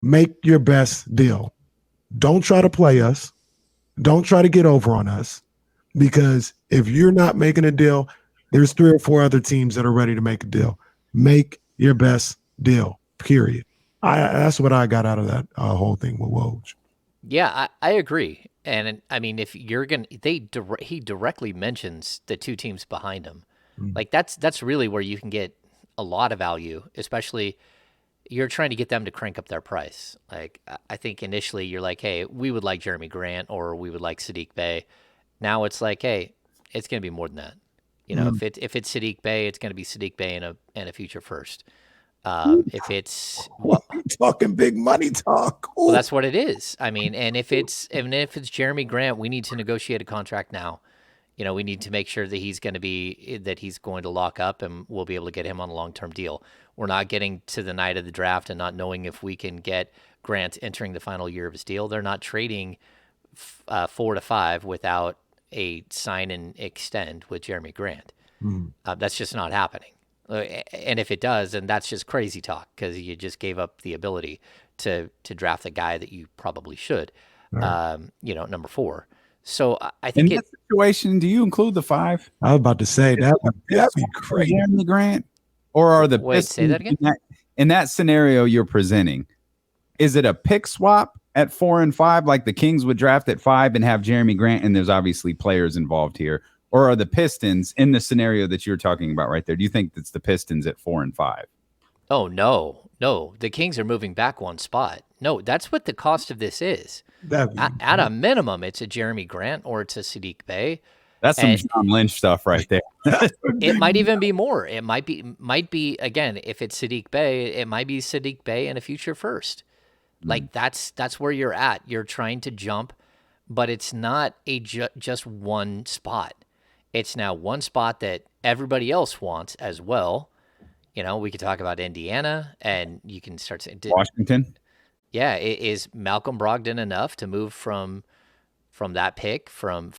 Make your best deal. Don't try to play us. Don't try to get over on us, because if you're not making a deal, there's 3 or 4 other teams that are ready to make a deal. Make your best deal, period. That's what I got out of that whole thing with Woj. Yeah, I agree. And I mean, if you're gonna, he directly mentions the two teams behind him. Mm. Like that's really where you can get a lot of value, especially you're trying to get them to crank up their price. Like I think initially you're like, hey, we would like Jeremy Grant or we would like Sadiq Bey. Now it's like, hey, it's gonna be more than that. You know, Mm. if it's Sadiq Bey, it's gonna be Sadiq Bey and a future first. If it's Ooh, well, talking big money talk. well, Ooh. that's what it is. I mean, and if it's Jeremy Grant, we need to negotiate a contract now. You know, we need to make sure that he's going to lock up, and we'll be able to get him on a long term deal. We're not getting to the night of the draft and not knowing if we can get Grant entering the final year of his deal. They're not trading 4 to 5 without a sign and extend with Jeremy Grant. Mm. That's just not happening. And if it does, then that's just crazy talk because you just gave up the ability to draft the guy that you probably should, All right. number 4. So I In think that situation, do you include the 5? I was about to say Is that it a pick that'd be swap for great. Jeremy Grant, or are the wait, say Pistons that again. in that scenario you're presenting? Is it a pick swap at 4 and 5, like the Kings would draft at 5 and have Jeremy Grant, and there's obviously players involved here? Or are the Pistons in the scenario that you're talking about right there? Do you think it's the Pistons at 4 and 5? Oh no, the Kings are moving back 1 spot. No, that's what the cost of this is. That'd be At a minimum, it's a Jeremy Grant or it's a Sadiq Bey, That's some and John Lynch stuff right there. it might even be more. It might be again. If it's Sadiq Bey, it might be Sadiq Bey and a future first. Like that's where you're at. You're trying to jump, but it's not just one spot. It's now one spot that everybody else wants as well. You know, we could talk about Indiana, and you can start saying, Washington. yeah, is Malcolm Brogdon enough to move from that pick from